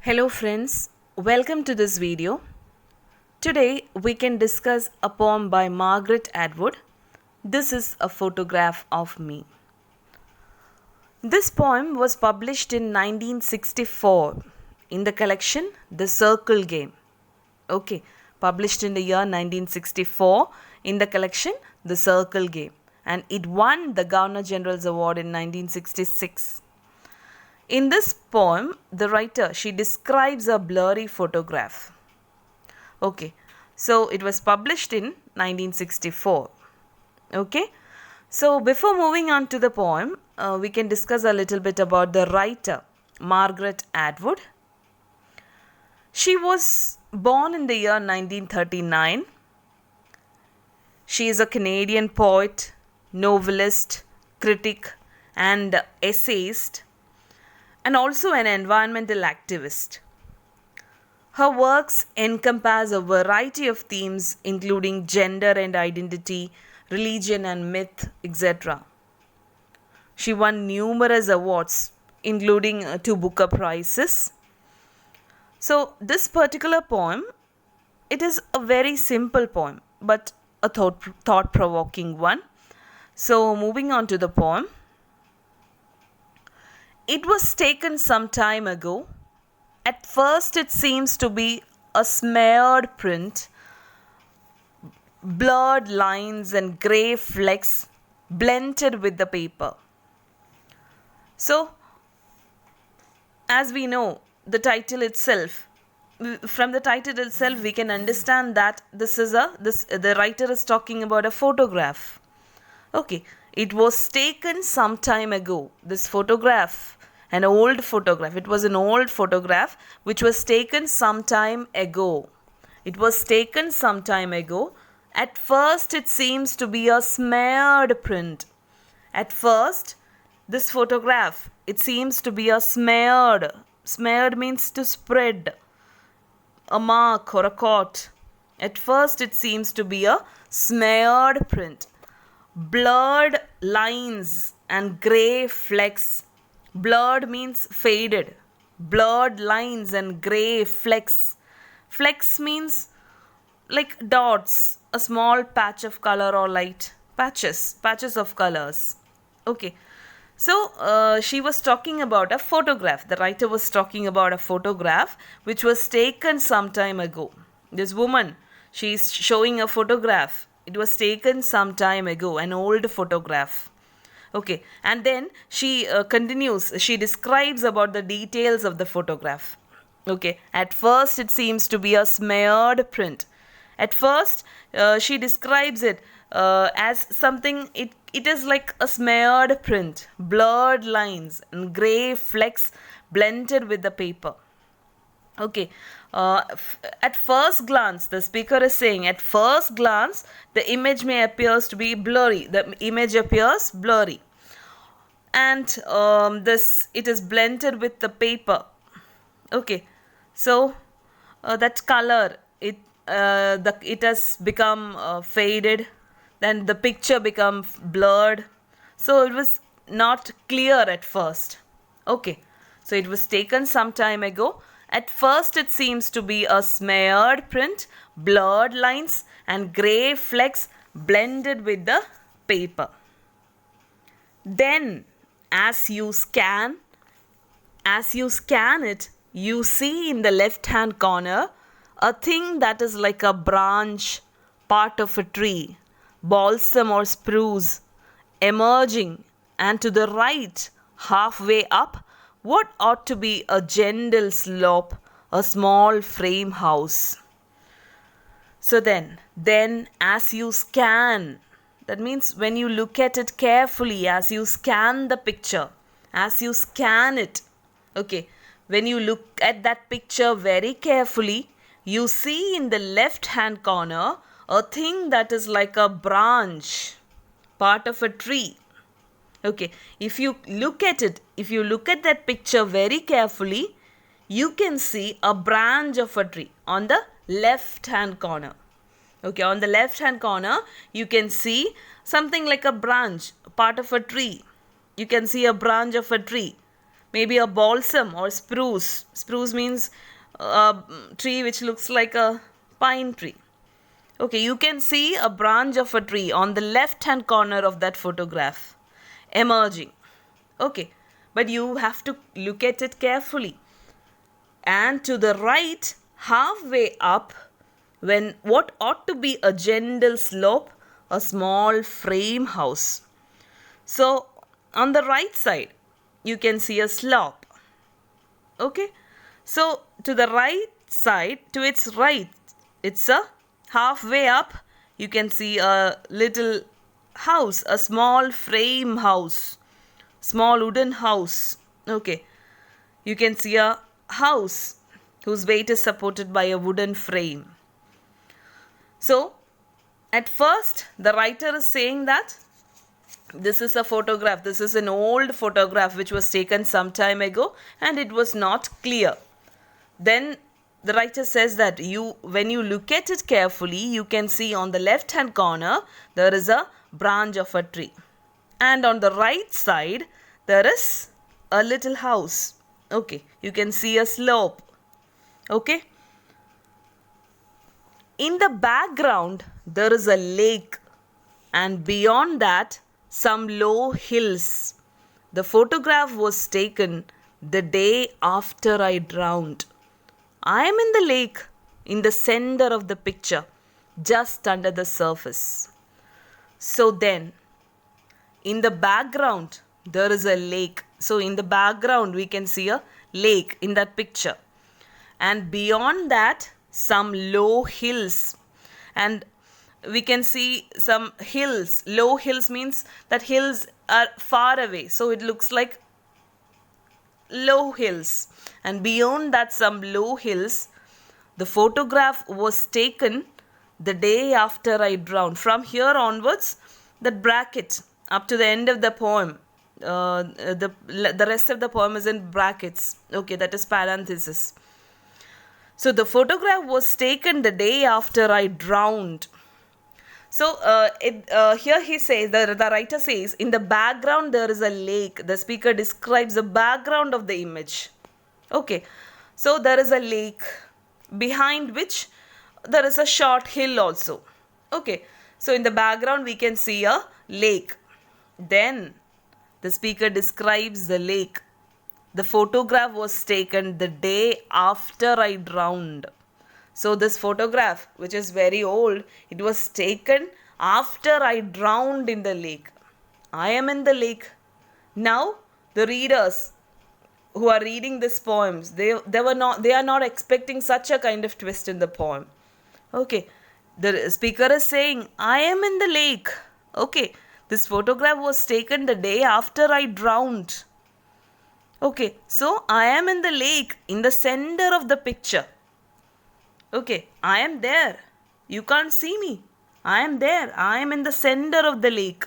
Hello friends, welcome to this video. Today we can discuss a poem by Margaret Atwood. This is a photograph of me. This poem was published in 1964 in the collection The Circle Game. Okay, published in the year 1964 in the collection The Circle Game, and it won the Governor General's Award in 1966. In this poem, the writer, she describes a blurry photograph. Okay, so it was published in 1964. Okay, so before moving on to the poem, we can discuss a little bit about the writer, Margaret Atwood. She was born in the year 1939. She is a Canadian poet, novelist, critic, and essayist, and also an environmental activist. Her works encompass a variety of themes including gender and identity, religion and myth, etc. She won numerous awards, including 2 Booker Prizes. So this particular poem, it is a very simple poem, but a thought-provoking one. So moving on to the poem. It was taken some time ago. At first it seems to be a smeared print, blurred lines and grey flecks blended with the paper. So, as we know, the title itself, from the title itself we can understand that the writer is talking about a photograph. Okay, it was taken some time ago. This photograph, an old photograph. It was an old photograph which was taken some time ago. It was taken some time ago. At first it seems to be a smeared print. At first, this photograph, it seems to be a smeared. Smeared means to spread a mark or a coat. At first it seems to be a smeared print. Blurred lines and grey flecks. Blurred means faded. Blurred lines and grey flecks. Flecks means like dots, a small patch of color or light. Patches of colors. Okay. So she was talking about a photograph. The writer was talking about a photograph which was taken some time ago. This woman, she is showing a photograph. It was taken some time ago, an old photograph. Okay, and then she continues, she describes about the details of the photograph. Okay, at first it seems to be a smeared print. At first she describes it as something, it is like a smeared print, blurred lines and grey flecks blended with the paper. Okay, at first glance, the speaker is saying, at first glance, the image may appears to be blurry. The image appears blurry. And it is blended with the paper. Okay, so that color, it has become faded. Then the picture become blurred. So it was not clear at first. Okay, so it was taken some time ago. At first it seems to be a smeared print, blurred lines and grey flecks blended with the paper. Then as you scan it, you see in the left hand corner a thing that is like a branch, part of a tree, balsam or spruce, emerging, and to the right, halfway up, what ought to be a gentle slope, a small frame house. So then as you scan, that means when you look at it carefully, as you scan the picture, as you scan it, okay, when you look at that picture very carefully, you see in the left hand corner a thing that is like a branch, part of a tree. Okay, if you look at it, if you look at that picture very carefully, you can see a branch of a tree on the left hand corner. Okay, on the left hand corner, you can see something like a branch, part of a tree. You can see a branch of a tree. maybe a balsam or spruce. Spruce means a tree which looks like a pine tree. Okay, you can see a branch of a tree on the left hand corner of that photograph emerging. Okay, but you have to look at it carefully. And to the right, halfway up, when what ought to be a gentle slope, a small frame house. So on the right side, you can see a slope. Okay, so to the right side, to its right, it's a halfway up, you can see a little house, a small frame house, small wooden house. Okay, you can see a house whose weight is supported by a wooden frame. So at first the writer is saying that this is a photograph, this is an old photograph which was taken some time ago and it was not clear. Then the writer says that when you look at it carefully, you can see on the left hand corner there is a branch of a tree, and on the right side there is a little house. Okay, you can see a slope. Okay, in the background there is a lake, and beyond that some low hills. The photograph was taken the day after I drowned. I am in the lake, in the center of the picture, just under the surface. So then, in the background, there is a lake. So in the background, we can see a lake in that picture. And beyond that, some low hills. And we can see some hills. Low hills means that hills are far away. So it looks like low hills, and beyond that some low hills. The photograph was taken the day after I drowned. From here onwards, that bracket up to the end of the poem, the rest of the poem is in brackets. Okay, that is parenthesis. So the photograph was taken the day after I drowned. So here he says, the writer says, in the background there is a lake. The speaker describes the background of the image. Okay, so there is a lake behind which there is a short hill also. Okay, so in the background we can see a lake. Then the speaker describes the lake. The photograph was taken the day after I drowned. So this photograph, which is very old, it was taken after I drowned in the lake. I am in the lake. Now the readers who are reading these poems, they are not expecting such a kind of twist in the poem. Okay, the speaker is saying, I am in the lake. Okay, this photograph was taken the day after I drowned. Okay, so I am in the lake, in the center of the picture. Okay, I am there. You can't see me. I am there. I am in the center of the lake.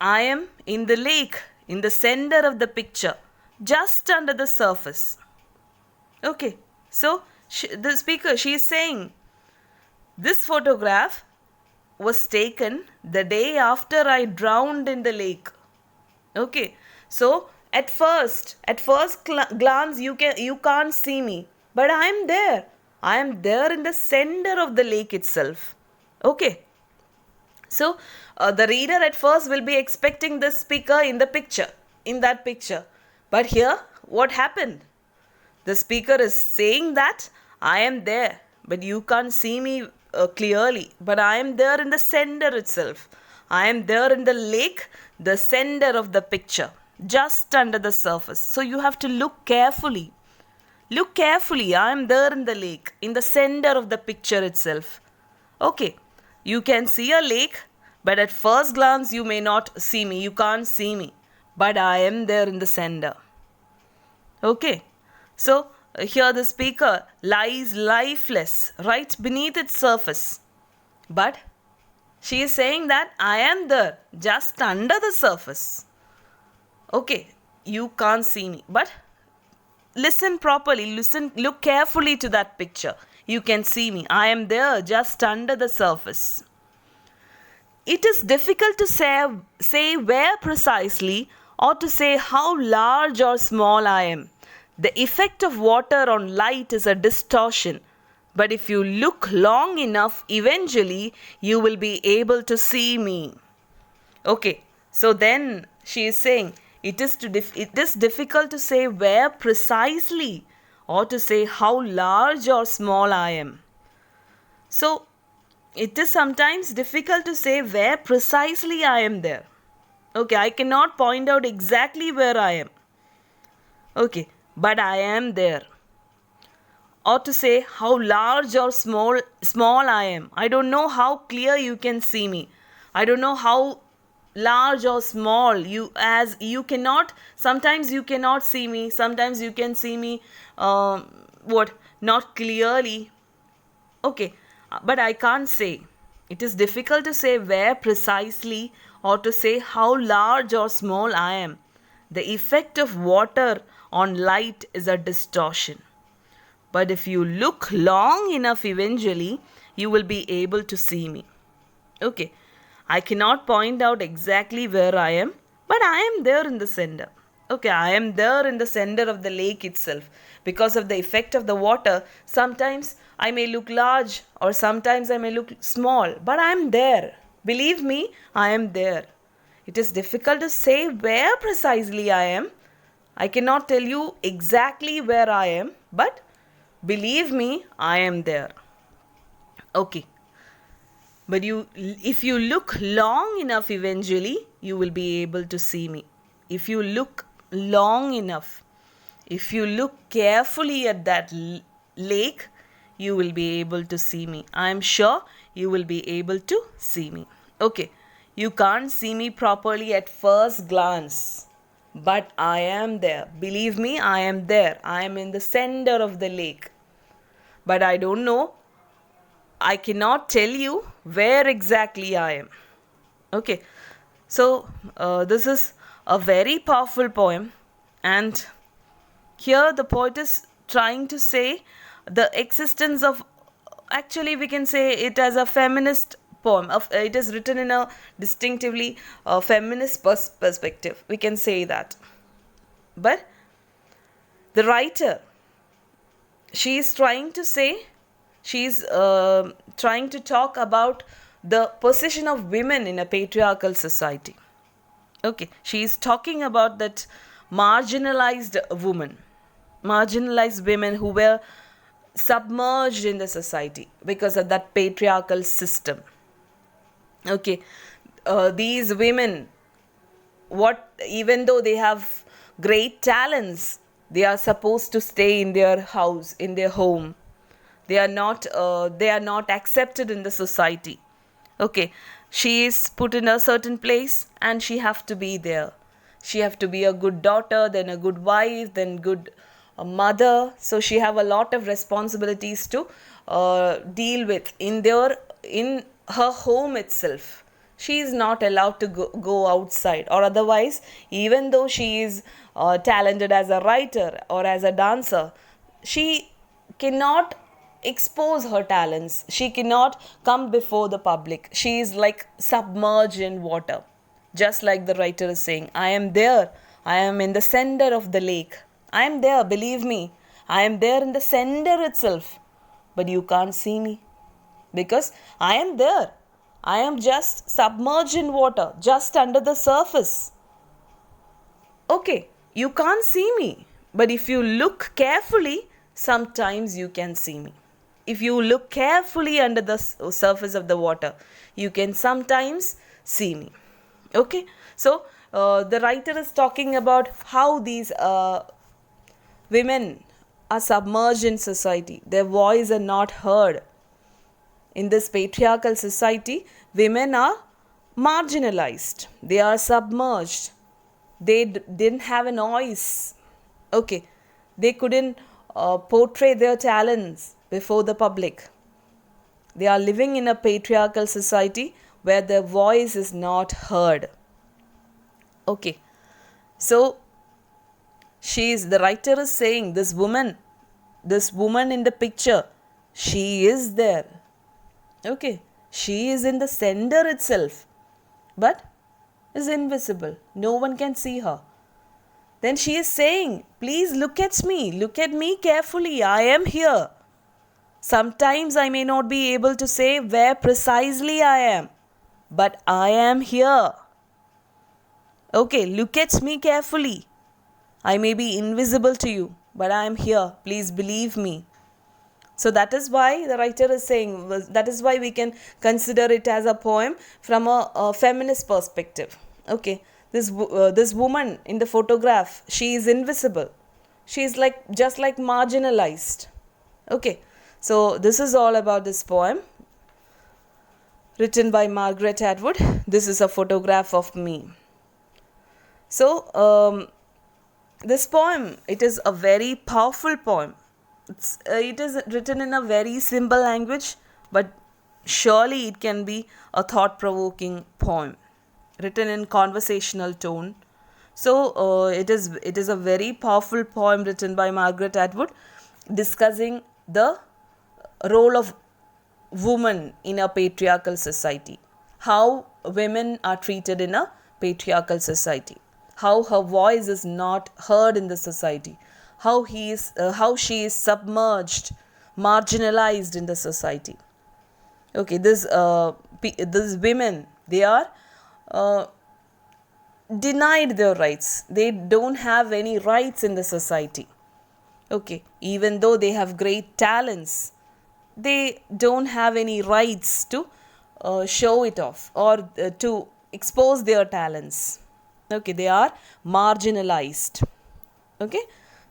I am in the lake, in the center of the picture, just under the surface. Okay, so the speaker, she is saying, this photograph was taken the day after I drowned in the lake. Okay, so at first glance you can't see me. But I am there. I am there in the center of the lake itself. Okay. So the reader at first will be expecting the speaker in the picture, in that picture. But here, what happened? The speaker is saying that I am there, but you can't see me clearly. But I am there in the center itself. I am there in the lake, the center of the picture, just under the surface. So you have to look carefully. Look carefully, I am there in the lake, in the center of the picture itself. Okay, you can see a lake, but at first glance you may not see me, you can't see me. But I am there in the center. Okay, so here the speaker lies lifeless right beneath its surface. But she is saying that I am there, just under the surface. Okay, you can't see me, but listen properly, look carefully to that picture. You can see me. I am there just under the surface. It is difficult to say where precisely or to say how large or small I am. The effect of water on light is a distortion. But if you look long enough, eventually you will be able to see me. Okay, so then she is saying it is difficult to say where precisely or to say how large or small I am. So it is sometimes difficult to say where precisely I am there. Okay, I cannot point out exactly where I am. Okay, but I am there. Or to say how large or small I am. I don't know how clear you can see me. I don't know how large or small you cannot, sometimes you cannot see me, sometimes you can see me not clearly. Okay, but I can't say. It is difficult to say where precisely or to say how large or small I am. The effect of water on light is a distortion. But if you look long enough, eventually you will be able to see me. Okay, I cannot point out exactly where I am, but I am there in the center. Okay, I am there in the center of the lake itself. Because of the effect of the water, sometimes I may look large or sometimes I may look small, but I am there. Believe me, I am there. It is difficult to say where precisely I am. I cannot tell you exactly where I am, but believe me, I am there. Okay. But if you look long enough, eventually you will be able to see me. If you look long enough, if you look carefully at that lake, you will be able to see me. I am sure you will be able to see me. Okay, you can't see me properly at first glance, but I am there. Believe me, I am there. I am in the center of the lake. But I don't know, I cannot tell you where exactly I am. Okay, so this is a very powerful poem, and here the poet is trying to say the existence of, actually we can say it as a feminist poem. It is written in a distinctively feminist perspective. We can say that. But the writer, she is trying to say, she's trying to talk about the position of women in a patriarchal society. Okay, she is talking about that marginalized women who were submerged in the society because of that patriarchal system. Okay, these women, even though they have great talents, they are supposed to stay in their house, in their home. They are not accepted in the society. Okay, she is put in a certain place and she have to be there. She have to be a good daughter, then a good wife, then good mother. So she have a lot of responsibilities to deal with in her home itself. She is not allowed to go outside, or otherwise, even though she is talented as a writer or as a dancer, she cannot expose her talents. She cannot come before the public. She is like submerged in water. Just like the writer is saying, I am there. I am in the center of the lake. I am there, believe me. I am there in the center itself. But you can't see me. Because I am there. I am just submerged in water, just under the surface. Okay, you can't see me. But if you look carefully, sometimes you can see me. If you look carefully under the surface of the water, you can sometimes see me. Okay, so the writer is talking about how these women are submerged in society. Their voice are not heard. In this patriarchal society, women are marginalized. They are submerged. They didn't have a voice. Okay, they couldn't portray their talents before the public. They are living in a patriarchal society where their voice is not heard. Okay, so the writer is saying this woman in the picture, she is there. Okay, she is in the center itself, but is invisible. No one can see her. then she is saying, please look at me carefully, I am here. Sometimes I may not be able to say where precisely I am, but I am here. Okay, look at me carefully. I may be invisible to you, but I am here. Please believe me. So that is why the writer is saying, that is why we can consider it as a poem from a feminist perspective. Okay, this woman in the photograph, she is invisible. She is just like marginalized. Okay, so this is all about this poem written by Margaret Atwood. This is a photograph of me. So this poem, it is a very powerful poem. It is written in a very simple language, but surely it can be a thought-provoking poem written in conversational tone. So it is a very powerful poem written by Margaret Atwood, discussing the role of woman in a patriarchal society, how women are treated in a patriarchal society, how her voice is not heard in the society, how she is submerged, marginalized in the society. Okay, these women, they are denied their rights. They don't have any rights in the society. Okay, even though they have great talents, they don't have any rights to show it off or to expose their talents. Okay, they are marginalized. Okay,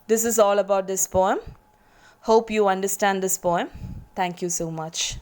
this is all about this poem. Hope you understand this poem. Thank you so much.